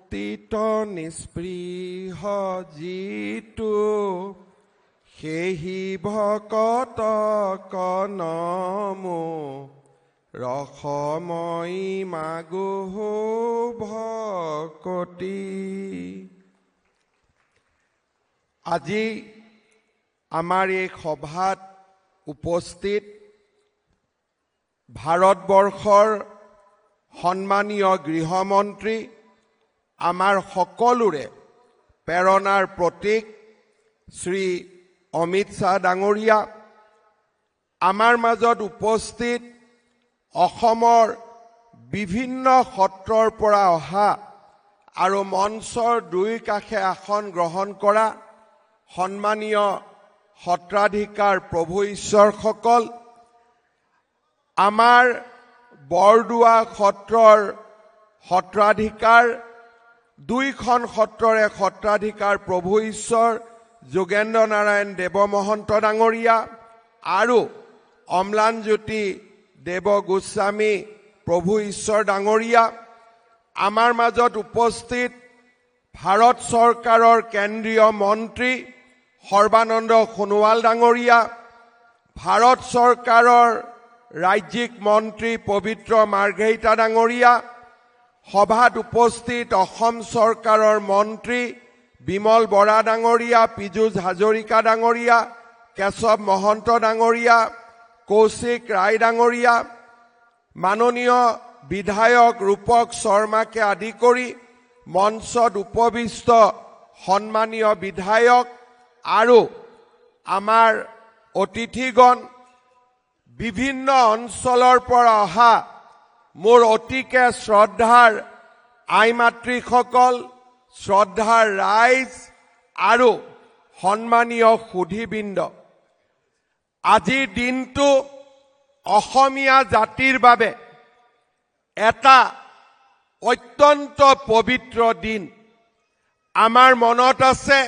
পতিত নিস্পৃহ যিটো সেহি ভকত কনমো ৰসময়ী মাগো ভকতি। আজি আমাৰ এই সভাত উপস্থিত ভাৰতবৰ্ষৰ সন্মানীয় গৃহমন্ত্ৰী, আমাৰ সকলোৰে প্ৰেৰণাৰ প্ৰতীক শ্ৰী অমিত শ্বাহ ডাঙৰীয়া, আমাৰ মাজত উপস্থিত অসমৰ বিভিন্ন সত্ৰৰ পৰা অহা আৰু মঞ্চৰ দুই কাষে আসন গ্ৰহণ কৰা সন্মানীয় সত্ৰাধিকাৰ প্ৰভু ঈশ্বৰসকল, আমাৰ বৰদোৱা সত্ৰৰ সত্ৰাধিকাৰ, দুইখন সত্ৰৰে সত্ৰাধিকাৰ প্ৰভু ঈশ্বৰ যোগেন্দ্ৰ নাৰায়ণ দেৱ মহন্ত ডাঙৰীয়া আৰু অম্লানজ্যোতি দেৱ গোস্বামী প্ৰভু ঈশ্বৰ ডাঙৰীয়া, আমাৰ মাজত উপস্থিত ভাৰত চৰকাৰৰ কেন্দ্ৰীয় মন্ত্ৰী সৰ্বানন্দ সোণোৱাল ডাঙৰীয়া, ভাৰত চৰকাৰৰ ৰাজ্যিক মন্ত্ৰী পবিত্ৰ মাৰ্ঘেৰিটা ডাঙৰীয়া, সভাত উপস্থিত অসম চৰকাৰৰ মন্ত্ৰী বিমল বৰা ডাঙৰীয়া, পীযুষ হাজৰিকা ডাঙৰীয়া, কেশৱ মহন্ত ডাঙৰীয়া, কৌশিক ৰায় ডাঙৰীয়া, মাননীয় বিধায়ক ৰূপক শৰ্মাকে আদি কৰি মঞ্চত উপবিষ্ট সন্মানীয় বিধায়ক আৰু আমাৰ অতিথিগণ, বিভিন্ন অঞ্চলৰ পৰা অহা মোৰ অতিকে শ্ৰদ্ধাৰ আই মাতৃসকল, শ্ৰদ্ধাৰ ৰাইজ আৰু সন্মানীয় সুধীবৃন্দ, আজিৰ দিনটো অসমীয়া জাতিৰ বাবে এটা অত্যন্ত পবিত্ৰ দিন। আমাৰ মনত আছে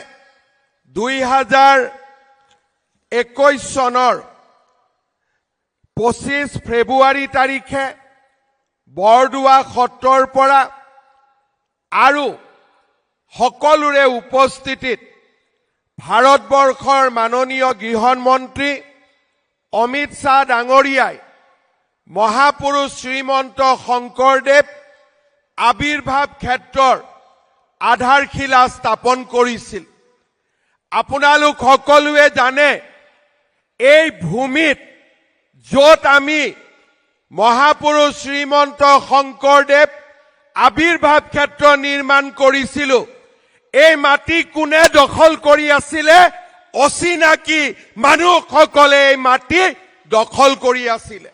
2021 চনৰ 25 ফেব্ৰুৱাৰী তাৰিখে বৰদোৱা সত্ৰৰ পৰা আৰু সকলোৰে উপস্থিতিত ভাৰতবৰ্ষৰ মাননীয় গৃহমন্ত্ৰী অমিত শ্বাহ ডাঙৰীয়াই মহাপুৰুষ শ্ৰীমন্ত শংকৰদেৱ আবিৰ্ভাৱ ক্ষেত্ৰৰ আধাৰশিলা স্থাপন কৰিছিল। আপোনালোক সকলোৱে জানে, এই ভূমিত য'ত আমি মহাপুৰুষ শ্ৰীমন্ত শংকৰদেৱ আবিৰ্ভাৱ ক্ষেত্ৰ নিৰ্মাণ কৰিছিলো, এই মাটি কোনে দখল কৰি আছিলে? অচিনাকি মানুহসকলে এই মাটি দখল কৰি আছিলে।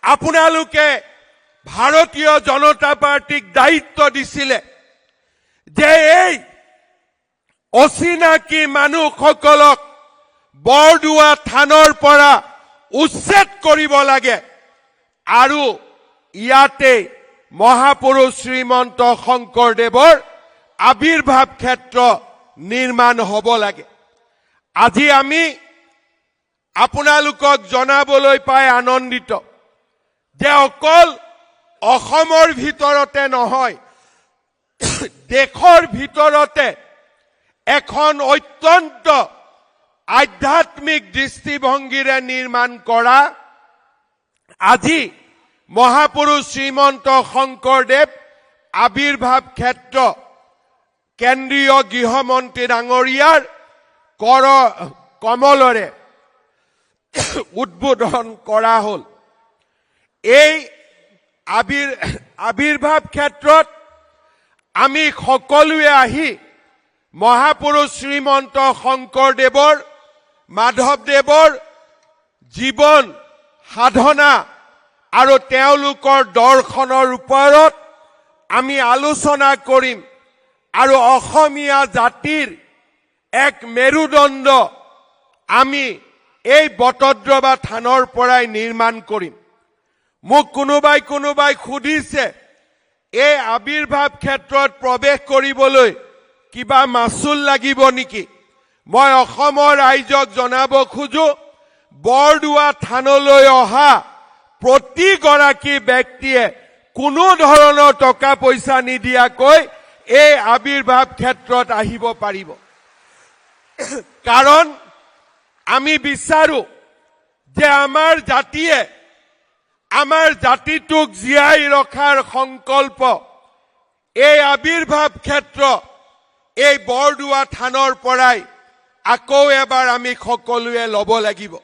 আপোনালোকে ভাৰতীয় জনতা পাৰ্টিক দায়িত্ব দিছিলে যে এই অচিনাকি মানুহসকলক বৰদোৱা থানৰ পৰা উচ্ছেদ কৰিব লাগে আৰু ইয়াতে মহাপুৰুষ শ্ৰীমন্ত শংকৰদেৱৰ আবিৰ্ভাৱ ক্ষেত্ৰ নিৰ্মাণ হ'ব লাগে। আজি আমি আপোনালোকক জনাবলৈ পাই আনন্দিত যে অকল অসমৰ ভিতৰতে নহয়, দেশৰ ভিতৰতে এখন অত্যন্ত আধ্যাত্মিক দৃষ্টিভংগীৰে নিৰ্মাণ কৰা আজি মহাপুৰুষ শ্ৰীমন্ত শংকৰদেৱ আবিৰ্ভাৱ ক্ষেত্ৰ কেন্দ্ৰীয় গৃহমন্ত্ৰী ডাঙৰীয়াৰ কৰ কমলৰে উদ্বোধন কৰা হ'ল। এই আবিৰ্ভাৱ ক্ষেত্ৰত আমি সকলোৱে আহি মহাপুৰুষ শ্ৰীমন্ত শংকৰদেৱৰ, মাধৱদেৱৰ জীৱন সাধনা আৰু তেওঁলোকৰ দৰ্শনৰ ওপৰত আমি আলোচনা কৰিম আৰু অসমীয়া জাতিৰ এক মেৰুদণ্ড আমি এই বটদ্ৰৱা থানৰ পৰাই নিৰ্মাণ কৰিম। মোক কোনোবাই সুধিছে, এই আবিৰ্ভাৱ ক্ষেত্ৰত প্ৰৱেশ কৰিবলৈ কিবা মাচুল লাগিব নেকি? মই অসমৰ ৰাইজক জনাব খোজো, বৰদোৱা থানলৈ অহা প্ৰতিগৰাকী ব্যক্তিয়ে কোনো ধৰণৰ টকা পইচা নিদিয়াকৈ এই আবিৰ্ভাৱ ক্ষেত্ৰত আহিব পাৰিব। কাৰণ আমি বিচাৰো যে আমাৰ জাতিয়ে আমাৰ জাতিটোক জীয়াই ৰখাৰ সংকল্প এই আবিৰ্ভাৱ ক্ষেত্ৰ এই বৰদোৱা থানৰ পৰাই আকৌ এবাৰ আমি সকলোৱে ল'ব লাগিব।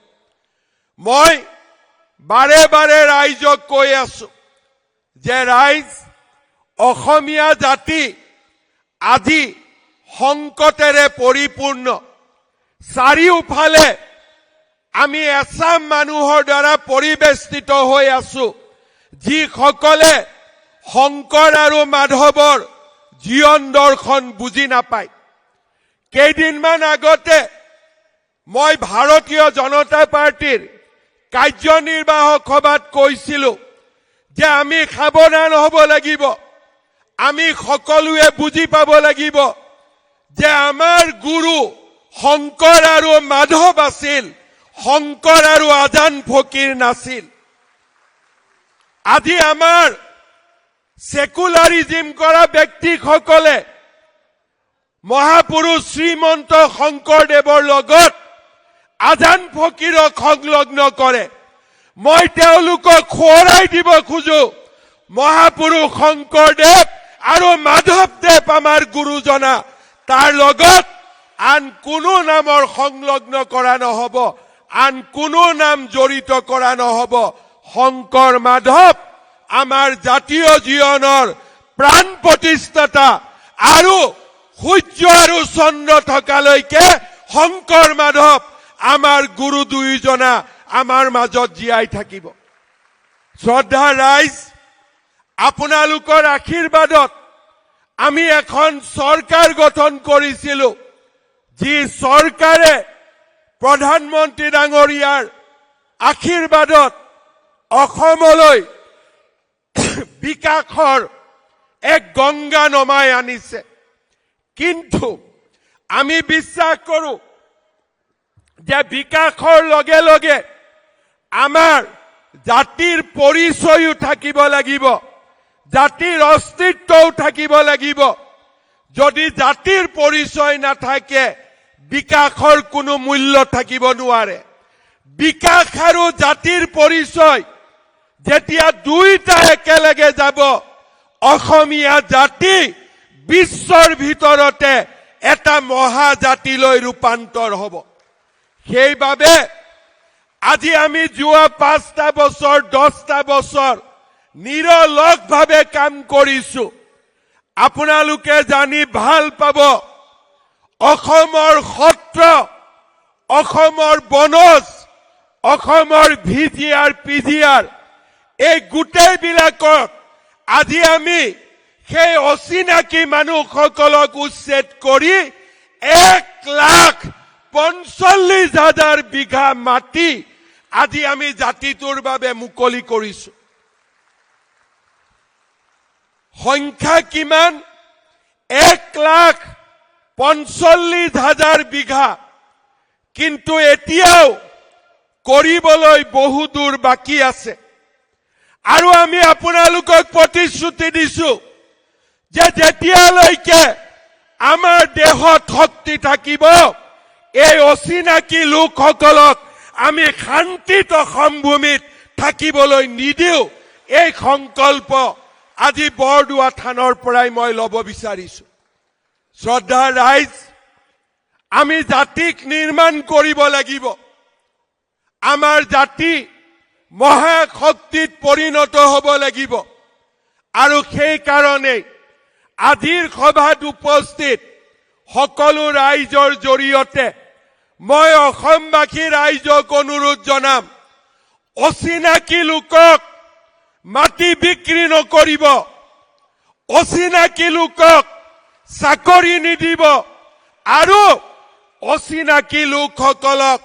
মই বাৰে বাৰে ৰাইজক কৈ আছো যে ৰাইজ, অসমীয়া জাতি আজি সংকটেৰে পৰিপূৰ্ণ। চাৰিওফালে আমি এছাম মানুহৰ দ্বাৰা পৰিবেষ্টিত হৈ আছো, যিসকলে শংকৰ আৰু মাধৱৰ জীৱন দৰ্শন বুজি নাপায়। কেইদিনমান আগতে মই ভাৰতীয় জনতা পাৰ্টিৰ কাৰ্যনিৰ্বাহক সভাত কৈছিলো যে আমি সাৱধান হ'ব লাগিব। আমি সকলোৱে বুজি পাব লাগিব যে আমাৰ গুৰু শংকৰ আৰু মাধৱ আছিল, শংকৰ আৰু আজান ফকীৰ নাছিল। আজি আমাৰ সেকুলাৰিজম কৰা ব্যক্তিসকলে মহাপুৰুষ শ্ৰীমন্ত শংকৰদেৱৰ লগত আজান ফকীৰক সংলগ্ন কৰে। মই তেওঁলোকক সোঁৱৰাই দিব খোজো, মহাপুৰুষ শংকৰদেৱ আৰু মাধৱদেৱ আমাৰ গুৰুজনা, তাৰ লগত আন কোনো নামৰ সংলগ্ন কৰা নহব, আন কোনো নাম জড়িত কৰা নহব। শংকৰ মাধৱ আমাৰ জাতীয় জীৱনৰ প্ৰাণ প্ৰতিষ্ঠাতা, আৰু সূৰ্য আৰু চন্দ্ৰ থকালৈকে শংকৰ মাধৱ আমাৰ গুৰু দুয়োজনা আমাৰ মাজত জীয়াই থাকিব। শ্ৰদ্ধা ৰাইজ, আপোনালোকৰ আশীৰ্বাদত আমি এখন চৰকাৰ গঠন কৰিছিলো, যি চৰকাৰে প্ৰধানমন্ত্ৰী ডাঙৰীয়াৰ আশীৰ্বাদত অসমলৈ বিকাশৰ এক গংগা নমাই আনিছে। কিন্তু আমি বিশ্বাস কৰো যে বিকাশৰ লগে লগে আমাৰ জাতিৰ পৰিচয়ও থাকিব লাগিব, জাতিৰ অস্তিত্বও থাকিব লাগিব। যদি জাতিৰ পৰিচয় নাথাকে, বিকাশৰ কোনো মূল্য থাকিব নোৱাৰে। বিকাশ আৰু জাতিৰ পৰিচয় যেতিয়া দুইটা একেলগে যাব, অসমীয়া জাতি বিশ্বৰ ভিতৰতে এটা মহাজাতিলৈ ৰূপান্তৰ হ'ব। সেইবাবে আজি আমি যোৱা 5টা বছৰ 10টা বছৰ নিৰলসভাৱে কাম কৰিছো। আপোনালোকে জানি ভাল পাব, অসমৰ সত্ৰ, অসমৰ বনজ, অসমৰ ভিজিআৰ পিজিআৰ, এই গোটেইবিলাকত আজি আমি সেই অচিনাকি মানুহসকলক উচ্ছেদ কৰি 1,45,000 বিঘা মাটি আজি আমি জাতিটোৰ বাবে মুকলি কৰিছো। সংখ্যা কিমান? 1,45,000 বিঘা। কিন্তু এতিয়াও কৰিবলৈ বহু দূৰ বাকী আছে। আৰু আমি আপোনালোকক প্ৰতিশ্ৰুতি দিছো যে যেতিয়ালৈকে আমাৰ দেহত শক্তি থাকিব, এই অচিনাকি লোকসকলক আমি শান্তিত অসম ভূমিত থাকিবলৈ নিদিও। এই সংকল্প আজি বৰদোৱা থানৰ পৰাই মই ল'ব বিচাৰিছো। শ্ৰদ্ধা ৰাইজ, আমি জাতিক নিৰ্মাণ কৰিব লাগিব। আমাৰ জাতি মহাশক্তিত পৰিণত হ'ব লাগিব। আৰু সেইকাৰণে আজিৰ সভাত উপস্থিত সকলো ৰাইজৰ জৰিয়তে মই অসমবাসী ৰাইজক অনুৰোধ জনাম, অচিনাকি লোকক মাটি বিক্ৰী নকৰিব, অচিনাকি লোকক চাকৰি নিদিব, আৰু অচিনাকি লোকসকলক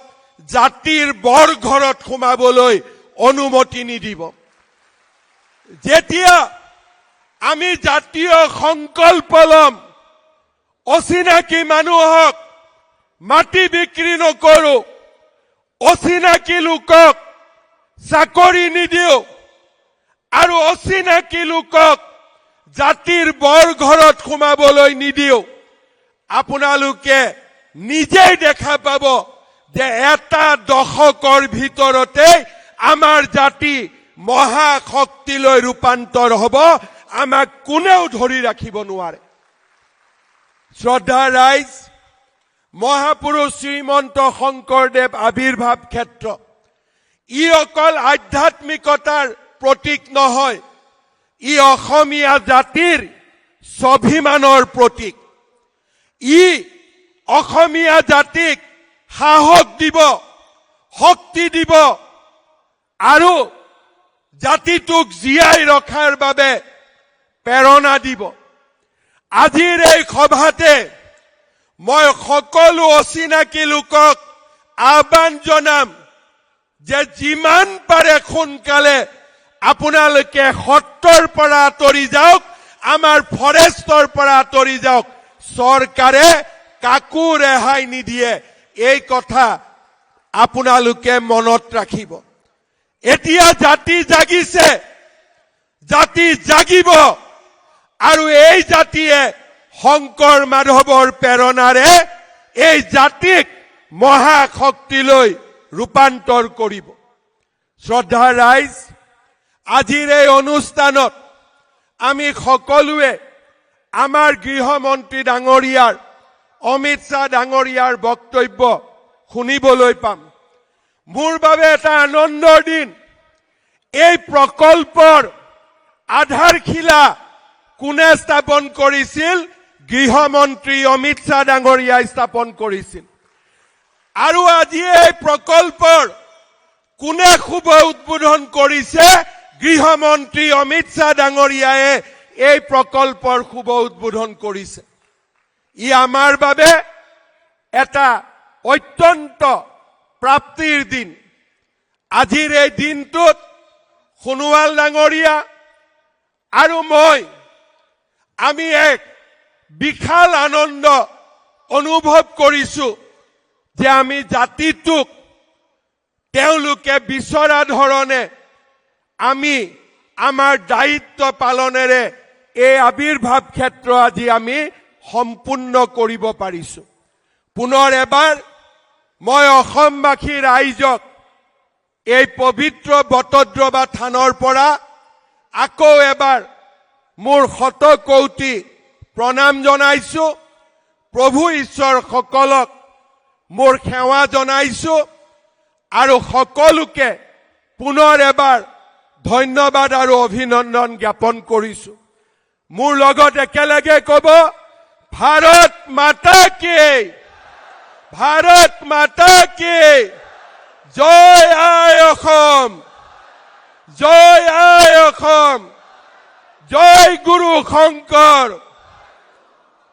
জাতিৰ বৰঘৰত সোমাবলৈ অনুমতি নিদিব। যেতিয়া আমি জাতীয় সংকল্প লম, অচিনাকি মানুহক মাটি বিক্ৰী নকৰো, অচিনাকি লোকক চাকৰি নিদিও, আৰু অচিনাকি লোকক জাতিৰ বৰ ঘৰত সোমাবলৈ নিদিও। আপোনালোকে নিজেই দেখা পাব যে এটা দশকৰ ভিতৰতে আমাৰ জাতি মহাশক্তিলৈ ৰূপান্তৰ হ'ব। আমাক কোনেও ধৰি ৰাখিব নোৱাৰে। শ্ৰদ্ধা ৰাইজ, মহাপুৰুষ শ্ৰীমন্ত শংকৰদেৱ আবিৰ্ভাৱ ক্ষেত্ৰ ই অকল আধ্যাত্মিকতাৰ প্ৰতীক নহয়, ই অসমীয়া জাতিৰ স্বাভিমানৰ প্ৰতীক। ই অসমীয়া জাতিক সাহস দিব, শক্তি দিব আৰু জাতিটোক জীয়াই ৰখাৰ বাবে প্ৰেৰণা দিব। আজিৰ এই সভাতে মই সকলো অচিনাকি লোকক আহ্বান জনাম যে যিমান পাৰে সোনকালে আপোনালোকে সত্ৰৰ পৰা আঁতৰি যাওক, আমাৰ ফৰেষ্টৰ পৰা আঁতৰি যাওক। চৰকাৰে কাকো ৰেহাই নিদিয়ে, এই কথা আপোনালোকে মনত ৰাখিব। এতিয়া জাতি জাগিছে, জাতি জাগিব আৰু এই জাতিয়ে শংকৰ মাধৱৰ প্ৰেৰণাৰে এই জাতিক মহাশক্তিলৈ ৰূপান্তৰ কৰিব। শ্ৰদ্ধা ৰাইজ, আজিৰ এই অনুষ্ঠানত আমি সকলোৱে আমাৰ গৃহমন্ত্ৰী ডাঙৰীয়াৰ অমিত শ্বাহ ডাঙৰীয়াৰ বক্তব্য শুনিবলৈ পাম। মোৰ বাবে এটা আনন্দৰ দিন। এই প্ৰকল্পৰ আধাৰশিলা কোনে স্থাপন কৰিছিল? গৃহমন্ত্ৰী অমিত শ্বাহ ডাঙৰীয়াই স্থাপন কৰিছিল। আৰু আজি এই প্ৰকল্পৰ কোনে শুভ উদ্বোধন কৰিছে? গৃহমন্ত্ৰী অমিত শ্বাহ ডাঙৰীয়াই এই প্ৰকল্পৰ শুভ উদ্বোধন কৰিছে। ই আমাৰ বাবে এটা অত্যন্ত প্ৰাপ্তিৰ দিন। আজিৰ এই দিনটোত সোণোৱাল ডাঙৰীয়া আৰু আমি এক বিশাল আনন্দ অনুভৱ কৰিছো যে আমি জাতিটোক তেওঁলোকে বিচৰা ধৰণে আমি আমাৰ দায়িত্ব পালনেৰে এই আবিৰ্ভাৱ ক্ষেত্ৰ আজি আমি সম্পূৰ্ণ কৰিব পাৰিছো। পুনৰ এবাৰ মই অসমবাসী ৰাইজক এই পবিত্ৰ বটদ্ৰৱা থানৰ পৰা আকৌ এবাৰ মোৰ শতকৌটি প্ৰণাম জনাইছো। প্ৰভু ঈশ্বৰ সকলক মোৰ সেৱা জনাইছো আৰু সকলোকে পুনৰ এবাৰ ধন্যবাদ আৰু অভিনন্দন জ্ঞাপন কৰিছো। মোৰ লগত একেলগে ক'ব, ভাৰত মাতা কি, ভাৰত মাতা কি, জয় আই অসম, জয় আই অসম, জয় গুৰু শংকৰ।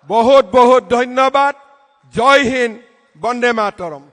বহুত বহুত ধন্যবাদ। জয় হিন্দ, বন্দে মাতৰম।